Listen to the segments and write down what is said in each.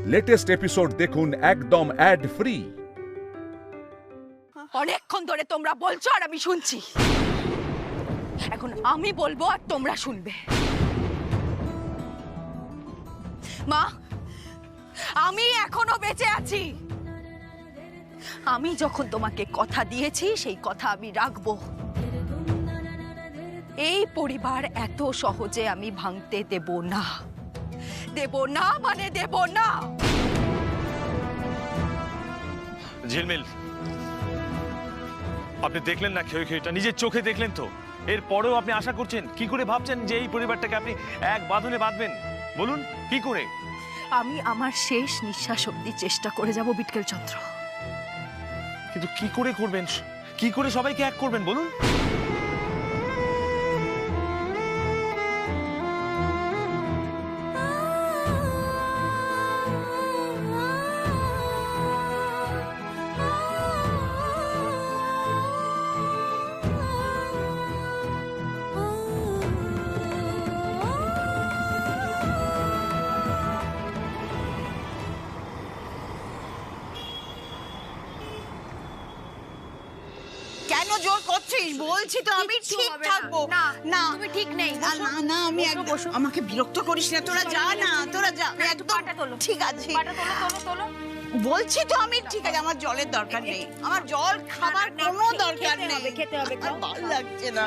Latest episode দেখুন একদম add free. অনেকক্ষণ ধরে তোমরা বলছো আর আমি শুনছি, এখন আমি বলবো আর তোমরা শুনবে। মা, আমি এখনো বেঁচে আছি। আমি যখন তোমাকে কথা দিয়েছি সেই কথা আমি রাখবো। এই পরিবার এত সহজে আমি ভাঙতে দেব না, দেব না মানে দেব না। ঝিলমিল, আপনি দেখলেন না ক্ষয়ক্ষতিটা, নিজের চোখে দেখলেন তো। এরপরেও আপনি আশা করছেন, কি করে ভাবছেন যে এই পরিবারটাকে আপনি এক বাঁধনে বাঁধবেন? বলুন কি করে? আমি আমার শেষ নিঃশ্বাস অবধি চেষ্টা করে যাব বিটকেল চন্দ্র। কিন্তু কি করে করবেন? কি করে সবাইকে এক করবেন বলুন? কেন জোর করছিস? বলছি তো আমি ঠিক থাকবো। না না তুমি ঠিক নেই। না না আমি একদম, আমাকে বিরক্ত করিস না। তোরা যা না, তোরা যা, একদম ঠিক আছে। বলছি তো আমি ঠিক আছে, আমার জলের দরকার নেই, আমার জল খাবার কোনো দরকার নেই। খেতে হবে, ভালো লাগছে না।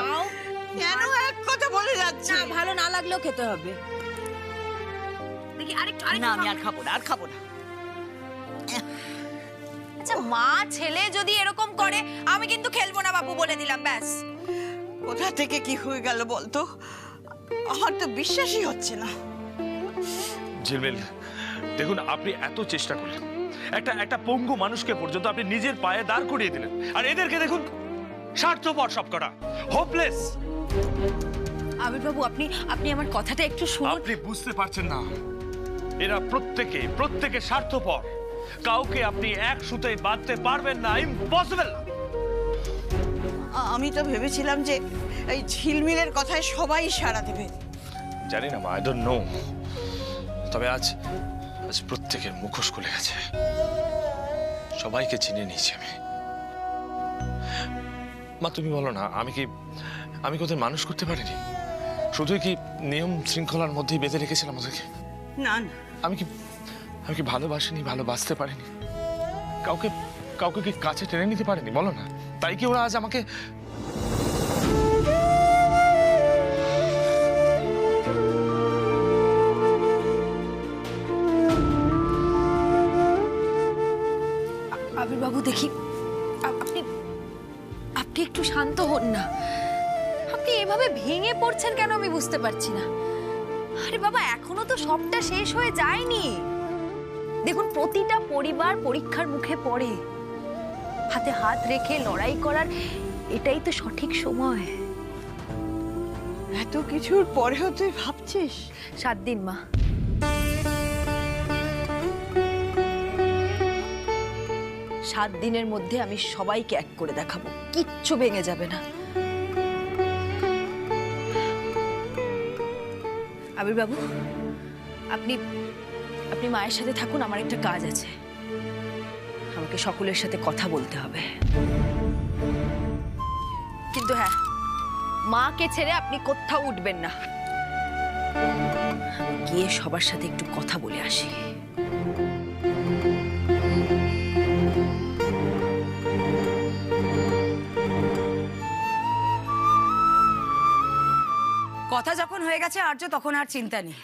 কেন এক কথা বলে যাচ্ছে? ভালো না লাগলেও খেতে হবে। দেখি আরেকটু না আমি আর খাবো না, আর খাবো না। আচ্ছা, মা ছেলে যদি এরকম করে আমি কিন্তু খেলবো না বাবু, বলে দিলাম ব্যাস। কোথা থেকে কি হয়ে গেল বলতো? আমার তো বিশ্বাসই হচ্ছে না। ঝিলমিল, দেখুন আপনি এত চেষ্টা করলেন, একটা পঙ্গু মানুষকে পর্যন্ত আপনি নিজের পায়ে দাঁড় করিয়ে দিলেন, আর এদেরকে দেখুন স্বার্থপর সবকটা, হোপলেস। আবির বাবু, আপনি আমার কথাটা একটু শুনুন। আপনি বুঝতে পারছেন না, এরা প্রত্যেকে স্বার্থপর। কাউকে আপনি এক সুতায় বাঁধতে পারবেন না, ইম্পসিবল। আমি তো ভেবেছিলাম যে এই ঝিলমিলের কথায় সবাই সাড়া দেবে। জানি না মা, আই ডোন্ট নো। তবে আজ প্রত্যেকের মুখোশ খুলে গেছে, সবাইকে চিনে নিয়েছি আমি। মা তুমি বলো না, আমি ওদের মানুষ করতে পারিনি? শুধুই কি নিয়ম শৃঙ্খলার মধ্যেই বেঁধে রেখেছিলাম ওদেরকে? না না, আমি কি ভালোবাসিনি, ভালোবাসতে পারিনি? কাউকে কি কাছে টেনে নিতে পারিনি বলো না? তাই কি ওরা আজ আমাকে আবির বাবু, দেখি আপনি একটু শান্ত হন না। আপনি এভাবে ভেঙে পড়ছেন কেন আমি বুঝতে পারছি না। আরে বাবা, এখনো তো সবটা শেষ হয়ে যায়নি। দেখুন, প্রতিটা পরিবার পরীক্ষার মুখে পড়ে। হাতে হাত রেখে লড়াই করার এটাই তো সঠিক সময়। এত কিছুর পরেও তুই ভাবছিস? 7 দিন মা, 7 দিনের মধ্যে আমি সবাইকে এক করে দেখাবো, কিচ্ছু ভেঙে যাবে না। আবির বাবু, আপনি মায়ের সাথে থাকুন, আমার একটা কাজ আছে। আমাকে সকলের সাথে কথা বলতে হবে, কিন্তু হ্যাঁ, মাকে ছেড়ে আপনি কোথাও উঠবেন না। আমি গিয়ে সবার সাথে একটু কথা বলে আসি। কথা যখন হয়ে গেছে আর্য, তখন আর চিন্তা নেই।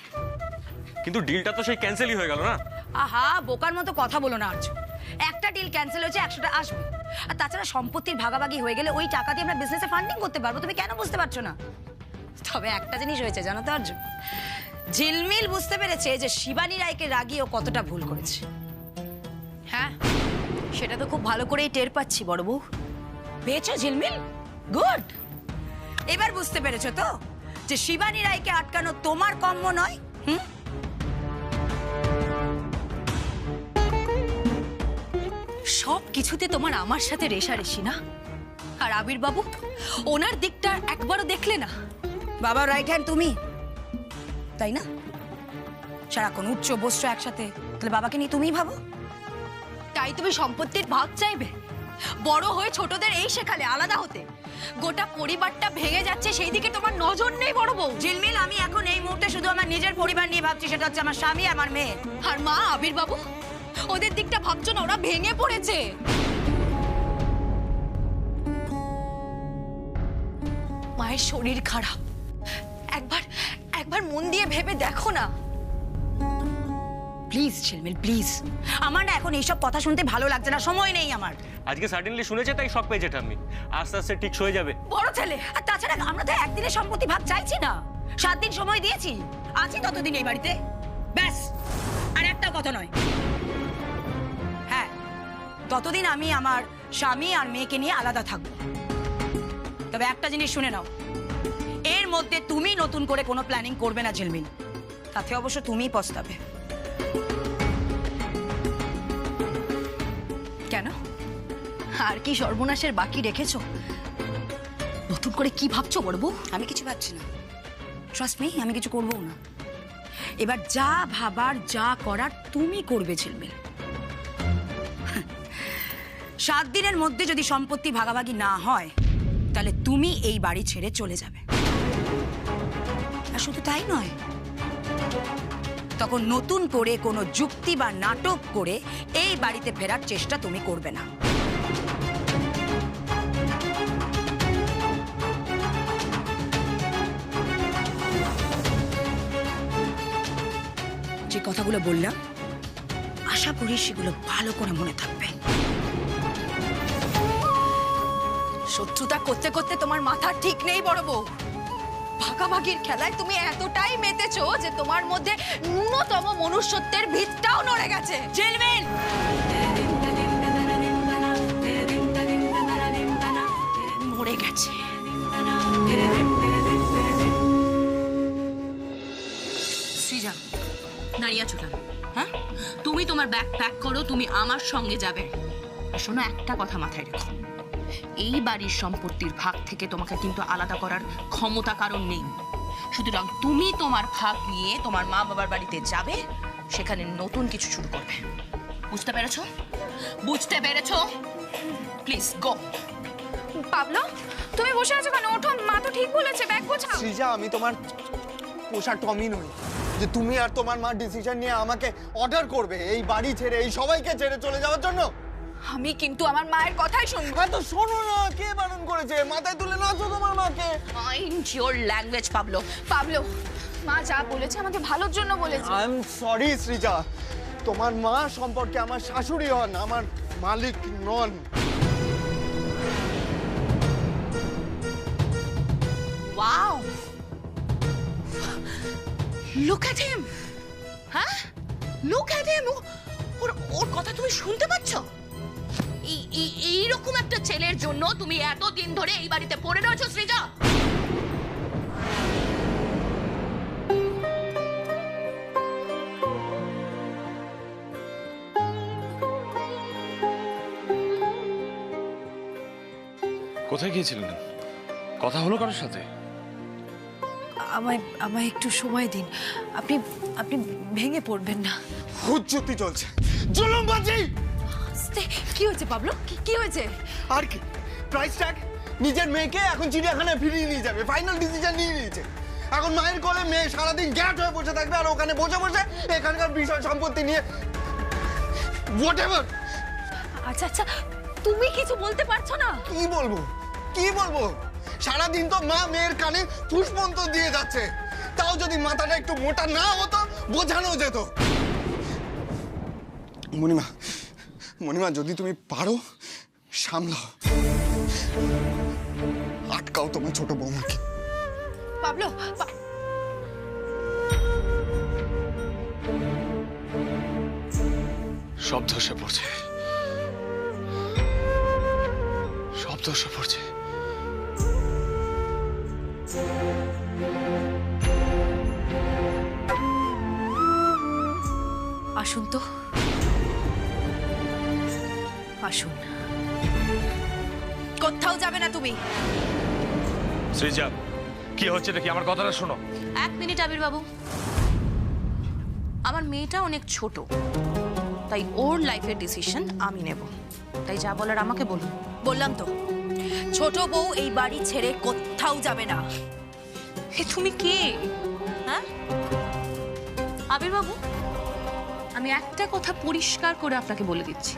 কিন্তু ডিলটা তো সেই ক্যান্সেলই হয়ে গেল না? আহা, বোকার মতো কথা বলো না আর্য। একটা ডিল ক্যান্সেল হয়েছে, 100টা আসবে। আর তাছাড়া সম্পত্তির ভাগাভাগি হয়ে গেলে ওই টাকা দিয়ে আমরা বিজনেসে ফান্ডিং করতে পারবো। তুমি কেন বুঝতে পারছো না? তবে একটা জিনিস হয়েছে জানো তো আর্য, ঝিলমিল বুঝতে পেরেছে যে শিবানী রায়কে রাগিয়ে ও কতটা ভুল করেছে। হ্যাঁ, সেটা তো খুব ভালো করেই টের পাচ্ছি বড় বউ। পেয়েছো ঝিলমিল? গুড। এবার বুঝতে পেরেছো তো যে শিবানী রায়কে আটকানো তোমার কম্য নয়। সব কিছুতে তোমার আমার সাথে রেষারেষি না? আর আবির বাবু, ওনার দিকটা একবারও দেখলে না? বাবা রাইট হ্যান্ড তুমি, তাই না? সারাক্ষণ উঠছো বসছো একসাথে, তাহলে বাবাকে নিয়ে তুমিই ভাবো। তাই তুমি সম্পত্তির ভাগ চাইবে? বড় হয়ে ছোটদের এই শেখালে আলাদা হতে? গোটা পরিবারটা ভেঙে যাচ্ছে সেই দিকে তোমার নজর নেই বড় বউ? ঝিলমিল, আমি এখন এই মুহূর্তে শুধু আমার নিজের পরিবার নিয়ে ভাবছি, সেটা হচ্ছে আমার স্বামী আর আমার মেয়ে। আর মা, আবির বাবু, ওদের দিকটা ভাবছো না? ওরা ভেঙে পড়েছে। মায়ের শরীর খারাপ, একবার মন দিয়ে ভেবে দেখো না। প্লিজ ঝিলমিল, প্লিজ। আমার না এখন এইসব কথা শুনতে ভালো লাগছে না, সময় নেই আমার। আজকে সাডেনলি শুনেছে তাই শক পেয়েছে ঠাম্মি। আস্তে আস্তে ঠিক হয়ে যাবে। বড় ছেলে, আর তাছাড়া আমরা তো একদিনের সম্পত্তি ভাগ চাইছি না, 7 দিন সময় দিয়েছি। আছি ততদিন এই বাড়িতে, ব্যাস। আর একটা কথা নয়, হ্যাঁ, ততদিন আমি আমার স্বামী আর মেয়েকে নিয়ে আলাদা থাকবো। তবে একটা জিনিস শুনে নাও, এর মধ্যে তুমি নতুন করে কোনো প্ল্যানিং করবে না ঝিলমিল, তাতে অবশ্য তুমিই পস্তাবে। কেন? আর কি সর্বনাশের বাকি রেখেছো? নতুন করে কি ভাবছো বড় বউ? আমি কিছু ভাবছি না, ট্রাস্ট মি, আমি কিছু করবো না। এবার যা ভাবার যা করার তুমি করবে ঝিলমিল। 7 দিনের মধ্যে যদি সম্পত্তি ভাগাভাগি না হয়, তাহলে তুমি এই বাড়ি ছেড়ে চলে যাবে। আর শুধু তাই নয়, তখন নতুন করে কোনো যুক্তি বা নাটক করে এই বাড়িতে ফেরার চেষ্টা তুমি করবে না। যে কথাগুলো বললাম, আশা করি সেগুলো ভালো করে মনে থাকবে। শত্রুতা করতে করতে তোমার মাথা ঠিক নেই বড় বউ। ভাগাভাগির খেলায় তুমি এতটাই মেতেছো যে তোমার মধ্যে ন্যূনতম মনুষ্যত্বের ভিতটাও নড়ে গেছে। ঝিলমিল, মরে গেছে। সৃজা, দাঁড়িয়ে আছো কেন? হ্যাঁ, তুমি তোমার ব্যাগ প্যাক করো, তুমি আমার সঙ্গে যাবে। আর শোনো, একটা কথা মাথায় রেখো, এই বাড়ির সম্পত্তির ভাগ থেকে তোমাকে কিন্তু আলাদা করার ক্ষমতা কারণ নেই। সুতরাং তুমি তোমার ভাগ নিয়ে তোমার মা বাবার বাড়িতে যাবে, সেখানে নতুন কিছু শুরু করবে। বুঝতে পেরেছো? বুঝতে পেরেছো? Please go. পাবলো, তুমি বসে আছো কেন? ওঠো, মা তো ঠিক বলেছে, ব্যাগ গোছাও। সৃজা, আমি তোমার পোষা টমি নই যে তুমি আর তোমার মা ডিসিশন নিয়ে আমাকে অর্ডার করবে এই বাড়ি ছেড়ে, এই সবাইকে ছেড়ে চলে যাওয়ার জন্য। আমি কিন্তু আমার মায়ের কথাই শুনবো। হ্যাঁ তো শোনো না, কে বারণ করেছে? মাথায় তুলে নাচো তোমার মাকে। Mind your language Pablo. Pablo, মা যা বলেছে আমাকে ভালোর জন্য বলেছে। আই এম সরি সৃজা, তোমার মা সম্পর্কে আমার শাশুড়ি হন, আমার মালিক নন। Wow, look at him. হ্যাঁ, লুক অ্যাট হিম। ওর কথা তুমি শুনতে পাচ্ছ? এইরকম একটা ছেলের জন্য তুমি এতদিন ধরে এই বাড়িতে পড়ে রয়েছো সৃজা। কোথায় গিয়েছিলেন? কথা হলো কারোর সাথে? আমায় একটু সময় দিন। আপনি ভেঙে পড়বেন না। হুজ্জুতি চলছে, জুলুমবাজি। কি হয়েছে পাবলো? কি হয়েছে? আর কি, প্রাইস ট্যাগ নিজের মেয়েকে এখন চিড়িয়াখানায় ফিরিয়ে নিয়ে যাবে, ফাইনাল ডিসিশন নিয়ে নিয়েছে। এখন মায়ের কোলে মেয়ে সারাদিন গ্যাট হয়ে বসে থাকবে, আর ওখানে বসে বসে এখানকার বিষয় সম্পত্তি নিয়ে হোয়াটএভার। আচ্ছা, তুমি কিছু বলতে পারছো না? কি বলবো? সারাদিন তো মা মেয়ের কানে ফুসমন্ত দিয়ে যাচ্ছে, তাও যদি মাথাটা একটু মোটা না হতো বোঝানো যেত। মণিমা, যদি তুমি পারো সামলাও, আটকাও তোমার ছোট বৌমাকে। পাবলো, সব ধসে পড়ছে, সব ধসে পড়ছে। আসুন তো, আসুন। কোথাও যাবে না তুমি। সৃজা, কি হচ্ছে নাকি? আমার কথাটা শোনো। 1 মিনিট আবির বাবু, আমার মেয়েটা অনেক ছোট, তাই ওর লাইফের ডিসিশন আমি নেব। তাই যা বলার আমাকে বলুন। বললাম তো, ছোট বউ এই বাড়ি ছেড়ে কোথাও যাবে না। হে তুমি কে? হ্যাঁ আবির বাবু, আমি একটা কথা পরিষ্কার করে আপনাকে বলে দিচ্ছি,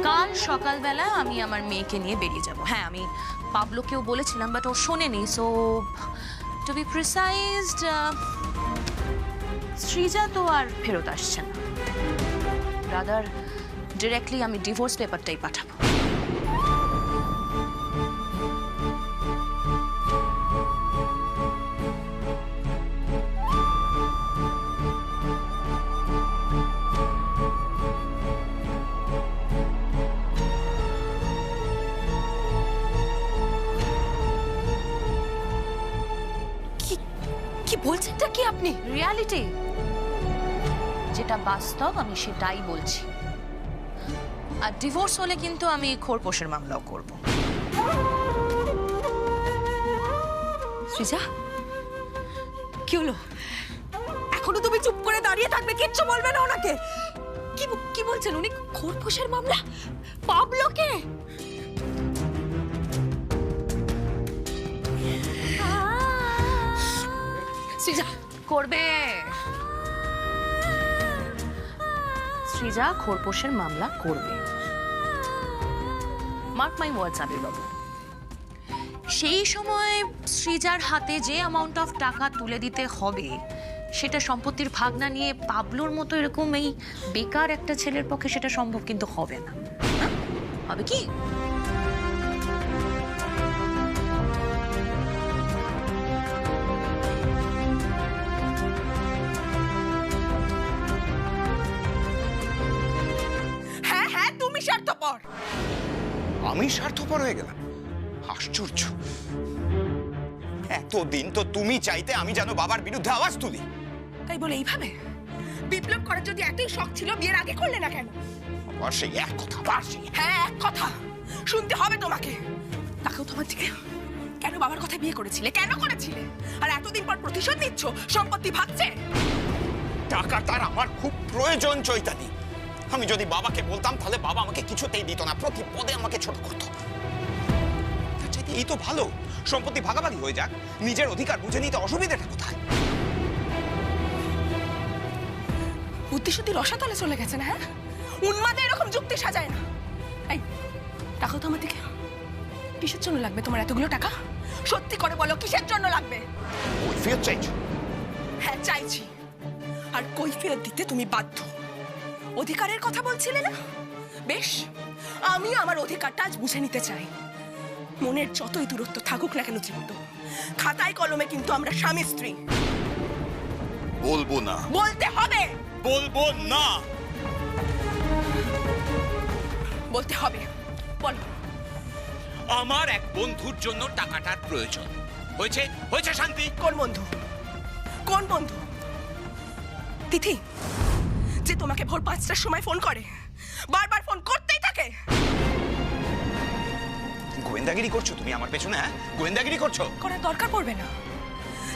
কাল সকালবেলা আমি আমার মেয়েকে নিয়ে বেরিয়ে যাব। হ্যাঁ, আমি পাবলোকেও বলেছিলাম, বাট ও শোনেনি। সো টু বি প্রিসাইজড, সৃজা তো আর ফেরত আসছে না। রাদার ডিরেক্টলি আমি ডিভোর্স পেপারটাই পাঠাবো। কি বলছেনটা কি আপনি? রিয়ালিটি যেটা বাস্তব আমি সেটাই বলছি। আর ডিভোর্স হলে কিন্তু আমি খোরপোশের মামলাও করব। সৃজা, কি হলো? এখনো তুমি চুপ করে দাঁড়িয়ে থাকবে, কিচ্ছু বলবে না ওনাকে? কি বলছেন উনি? খোরপোশের মামলা পাবলোকে? সৃজা করবে। সৃজা খোরপোশের মামলা করবে, মার্ক মাই ওয়ার্ডস আবির বাবু। সেই সময় সৃজার হাতে যে অ্যামাউন্ট অফ টাকা তুলে দিতে হবে, সেটা সম্পত্তির ভাগ না নিয়ে পাবলোর মতো এরকম এই বেকার একটা ছেলের পক্ষে সেটা সম্ভব কিন্তু হবে না। হবে কি? হ্যাঁ, তুমি স্বার্থপর। আমি স্বার্থপর হয়ে গেলাম? আশ্চর্য! এতদিন তো তুমি চাইতে আমি যেন বাবার বিরুদ্ধে আওয়াজ তুলি। তাই বলে এইভাবে বিপ্লব করার যদি এতই শখ ছিল, বিয়ের আগে করলে না কেন? আবার সেই এক কথা, হ্যাঁ, এক কথা শুনতে হবে তোমাকে। তাকেও তোমার দিকে কেন বাবার কথা বিয়ে করেছিলে? কেন করেছিলে? আর এতদিন পর প্রতিশোধ নিচ্ছ, সম্পত্তি ভাগছে। টাকা তার আমার খুব প্রয়োজন চৈতালি। আমি যদি বাবাকে বলতাম তাহলে বাবা আমাকে কিছুতেই দিত না, প্রতি পদে আমাকে ছোট করতো। তার চাইতে এই তো ভালো, সম্পত্তি ভাগাভাগি হয়ে যাক, নিজের অধিকার বুঝে নিতে অসুবিধাটা কোথায়? বুদ্ধিশুদ্ধি রসাতলে চলে গেছে না? হ্যাঁ, উন্মাদে এরকম যুক্তি সাজায় না। এই টাকাও তো আমার দিকে। কিসের জন্য লাগবে তোমার এতগুলো টাকা? সত্যি করে বলো, কিসের জন্য লাগবে? কৈফিয়ত চাইছো? হ্যাঁ, চাইছি। আর কৈফিয়ত দিতে তুমি বাধ্য। অধিকারের কথা বলছিলে না? বেশ, আমি আমার অধিকারটা আজ বুঝে নিতে চাই। মনের যতই দূরত্ব থাকুক না কেন জীবিত, খাতায় কলমে কিন্তু আমরা স্বামী স্ত্রী। বলবো না। বলতে হবে। বলবো না। বলতে হবে। বলো। আমার এক বন্ধুর জন্য টাকাটার প্রয়োজন হয়েছে। হয়েছে শান্তি? কোন বন্ধু? কোন বন্ধু? তিথি, যে তোমাকে ভোর 5টার সময় ফোন করে, বারবার ফোন করতেই থাকে। গোয়েন্দাগিরি করছো তুমি আমার পেছনে? হ্যাঁ, গোয়েন্দাগিরি করছো? করার দরকার পড়বে না,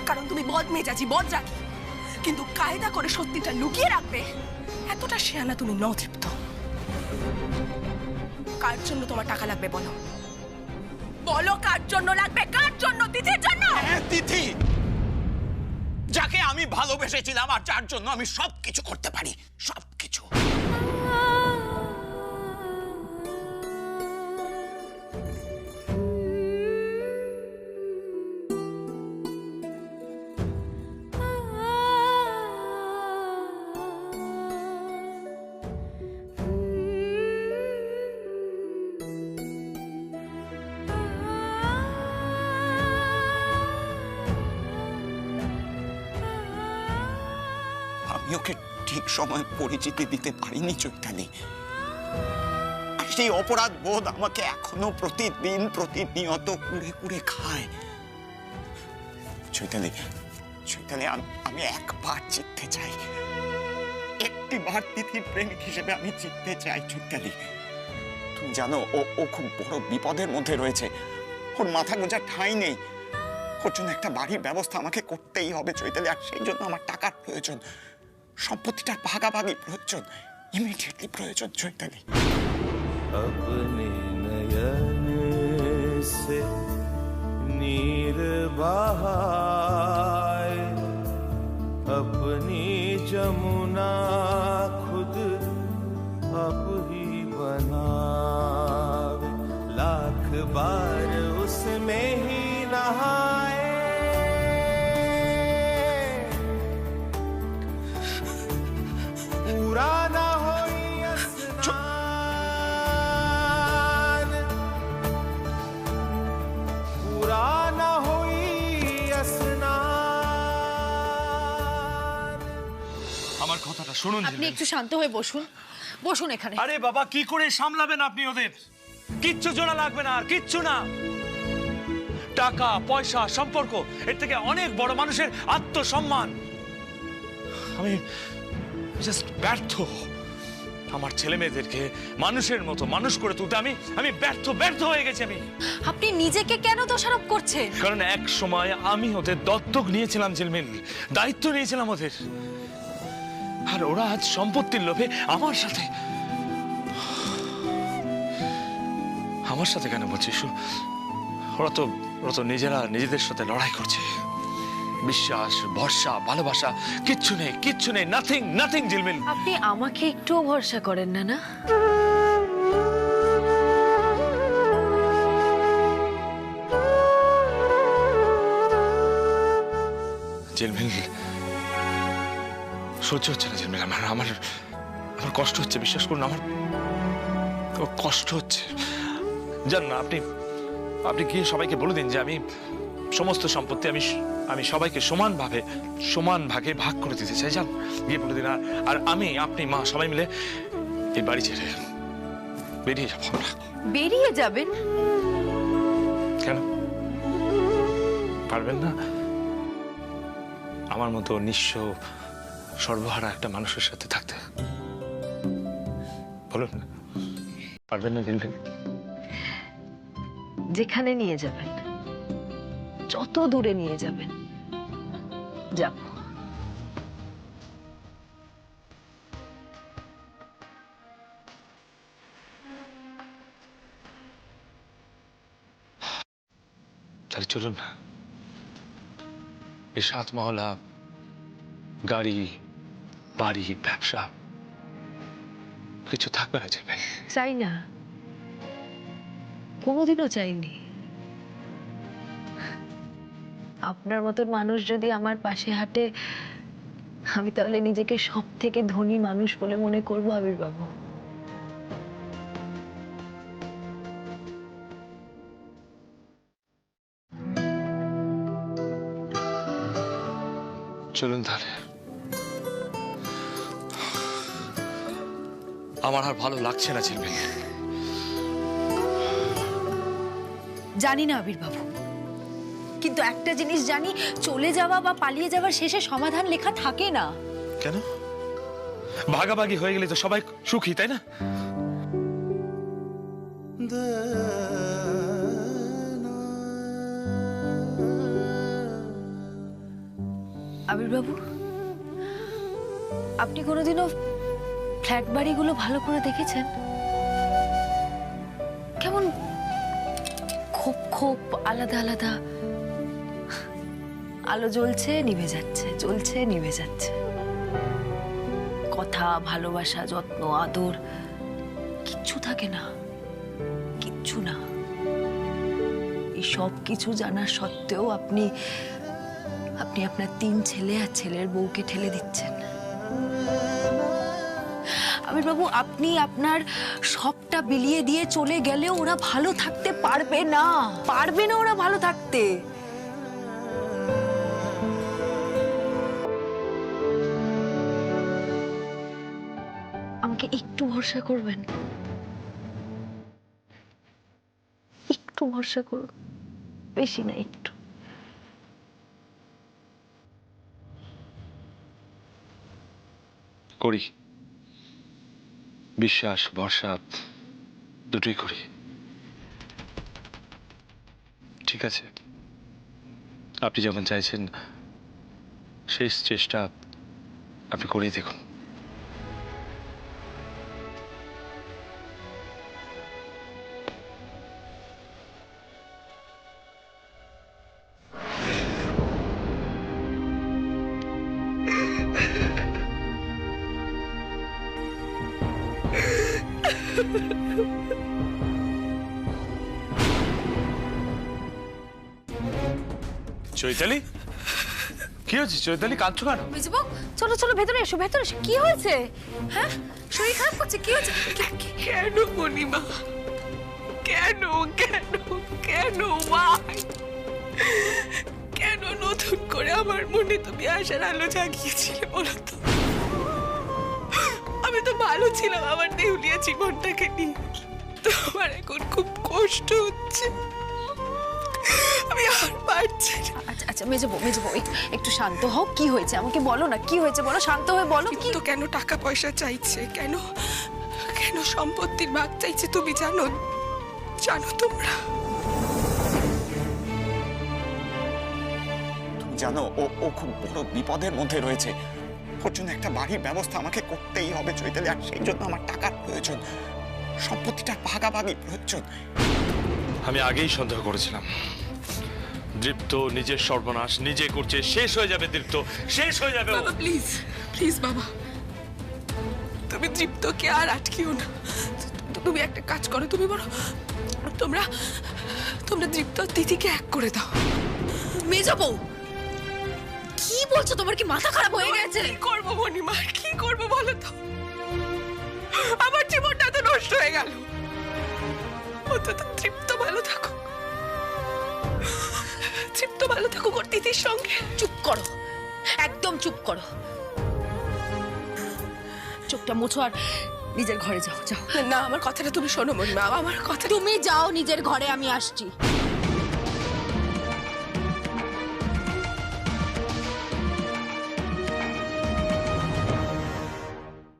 কারণ তুমি বদমেজাজি, বদজাকি। কিন্তু কায়দা করে সত্যিটা লুকিয়ে রাখবে এতটা শেয়ানা তুমি নও তৃপ্ত। কার জন্য তোমার টাকা লাগবে বলো? বলো কার জন্য লাগবে? কার জন্য? তিথির জন্য? হ্যাঁ, তিথি, যাকে আমি ভালোবেসেছিলাম আর যার জন্য আমি সবকিছু করতে পারি, সবকিছু। আমি ওকে ঠিক সময় পরিচিতি দিতে পারিনি চৈতালি। আর সেই অপরাধ বোধ আমাকে এখনো প্রতিদিন প্রতিনিয়ত কুড়ে কুড়ে খায়। চৈতালি, চৈতালি, আমি একবার জিততে চাই, একটি বার তিথির প্রেমিক হিসেবে আমি জিততে চাই চৈতালি। তুমি জানো ও খুব বড় বিপদের মধ্যে রয়েছে, ওর মাথা গোঁজার ঠাঁই নেই। ওর জন্য একটা বাড়ির ব্যবস্থা আমাকে করতেই হবে চৈতালি, আর সেই জন্য আমার টাকার প্রয়োজন। সম্পত্তিটার ভাগাভাগি প্রয়োজন, ইমিডিয়েটলি প্রয়োজন চৈতালি। अपने नयन से नीर बहाए, अपनी जमुना खुद अब ही बनावे, लाख बार उसमें ही नहाए, पूरा ना हो स्नान, पूरा ना हो स्नान। আমার কথাটা শুনুন। আপনি একটু শান্ত হয়ে বসুন, বসুন এখানে। আরে বাবা, কি করে সামলাবেন আপনি ওদের? কিচ্ছু জোড়া লাগবে না, আর কিচ্ছু না। টাকা পয়সা সম্পর্ক এর থেকে অনেক বড় মানুষের আত্মসম্মান। আমি জাস্ট ব্যর্থ আমার ছেলে মেয়েদেরকে মানুষের মতো মানুষ করে তুলতে। আমি ব্যর্থ হয়ে গেছি। আপনি নিজেকে কেন দোষারোপ করছেন? কারণ এক সময় আমি ওদের দত্তক নিয়েছিলাম ঝিলমিল, দায়িত্ব নিয়েছিলাম ওদের, আর ওরা আজ সম্পত্তির লোভে আমার সাথে কেন বলছিস? ওরা তো নিজেদের সাথে লড়াই করছে। বিশ্বাস, ভরসা, ভালোবাসা কিচ্ছু নেই, নাথিং ঝিলমিল। আপনি আমাকে একটুও ভরসা করেন না, না? ঝিলমিল, সহ্য হচ্ছে না ঝিলমিল। আমার কষ্ট হচ্ছে, বিশ্বাস করুন, আমার কষ্ট হচ্ছে। জান না, আপনি গিয়ে সবাইকে বলে দিন যে আমি সমস্ত সম্পত্তি আমি সবাইকে সমান ভাগে ভাগ করে দিতে চাই। যান, গিয়ে বলে দিন। আর আপনি মা সবাই মিলে এই বাড়ি ছেড়ে বেরিয়ে যাবো আমরা। বেরিয়ে যাবেন? কেন পারবেন না? আমার মতো নিঃস্ব সর্বহারা একটা মানুষের সাথে থাকতে বলুন না, পারবেন না? যেখানে নিয়ে যাবেন, যত দূরে নিয়ে যাবেন যাব। তাহলে চলুন না, এই 7 মহলা গাড়ি বাড়ি ব্যবসা কিছু থাকবে না। যাবে চাই না, কোনোদিনও চাইনি। আপনার মতন মানুষ যদি আমার পাশে হাঁটে, আমি তাহলে নিজেকে সব থেকে ধনী মানুষ বলে মনে করবো। আবির বাবু, চলুন তাহলে। আমার আর ভালো লাগছে না ঝিলমিল। জানি না আবির বাবু, কিন্তু একটা জিনিস জানি, চলে যাওয়া বা পালিয়ে যাওয়ার শেষে সমাধান লেখা থাকে না। কেন? ভাগাভাগি হয়ে গেলে তো সবাই সুখী, তাই না? আবির বাবু, আপনি কোনোদিনও ফ্ল্যাট বাড়িগুলো ভালো করে দেখেছেন? কেমন খোপ আলাদা আলাদা, আলো জ্বলছে নিভে যাচ্ছে, জ্বলছে নিভে যাচ্ছে। কথা, ভালোবাসা, যত্ন, আদর কিচ্ছু থাকে না, কিচ্ছু না। এই সব কিছু জানা সত্ত্বেও আপনি আপনার 3 ছেলে আর ছেলের বউকে ঠেলে দিচ্ছেন। আবির বাবু, আপনি আপনার সবটা বিলিয়ে দিয়ে চলে গেলেও ওরা ভালো থাকতে পারবে না ওরা ভালো থাকতে। আমাকে একটু ভরসা করবেন, একটু ভরসা করুন, বেশি না, একটু। করি, বিশ্বাস ভরসা দুটোই করি। ঠিক আছে, আপনি যখন চাইছেন শেষ চেষ্টা আপনি করেই দেখুন। চৈতালি, কি হয়েছে চৈতালি, কাঁদছো কেন? মেজবু, চলো চলো ভেতরে এসো, ভেতরে এসো। কি হয়েছে? হ্যাঁ, শরীর খারাপ করছে? কি হয়েছে? কেন মণিমা, কেন কেন কেন মা, কেন নতুন করে আমার মনে তুমি আশার আলো জাগিয়েছিলে বলো তো? আমি তো ভালো ছিলাম আমার দেউলিয়া জীবনটাকে নিয়ে, তোমার এখন খুব কষ্ট হচ্ছে, আমি আর পারছি না। আচ্ছা আচ্ছা মেজবু, মেজবু একটু শান্ত হও। কি হয়েছে আমাকে বলো না, কি হয়েছে বলো, শান্ত হয়ে বলো। কি তো কেন টাকা পয়সা চাইছে, কেন কেন সম্পত্তির ভাগ চাইছে তুমি জানো? জানো তোমরা? তুমি জানো ও খুব বড় বিপদের মধ্যে রয়েছে। ওর জন্য একটা বাড়ির ব্যবস্থা আমাকে করতেই হবে চৈতালি, আর সেই জন্য আমার টাকার প্রয়োজন, সম্পত্তিটা ভাগাভাগি প্রয়োজন। আমি আগেই সন্দেহ করেছিলাম দীপ্ত নিজের সর্বনাশ নিজে করছে। শেষ হয়ে যাবে দীপ্ত, শেষ হয়ে যাবে। বাবা প্লিজ প্লিজ বাবা, তুমি দীপ্তকে আর আটকিও না। তুমি একটা কাজ করো, তুমি বলো তোমরা তোমরা দীপ্ত দিদিকে এক করে দাও। মেজবু কি বলছো? তোমার কি মাথা খারাপ হয়ে গেছে? কি করবো মণিমা, কি করবো বলো তো? আমার জীবনটা তো নষ্ট হয়ে গেল, অন্তত তৃপ্ত ভালো থাকো, তৃপ্ত ভালো থাকো ওর দিদির সঙ্গে। চুপ করো, একদম চুপ করো। চোখটা মুছো আর নিজের ঘরে যাও। যাও না, আমার কথাটা তুমি শোনো মণিমা, আমার কথা। তুমি যাও নিজের ঘরে, আমি আসছি।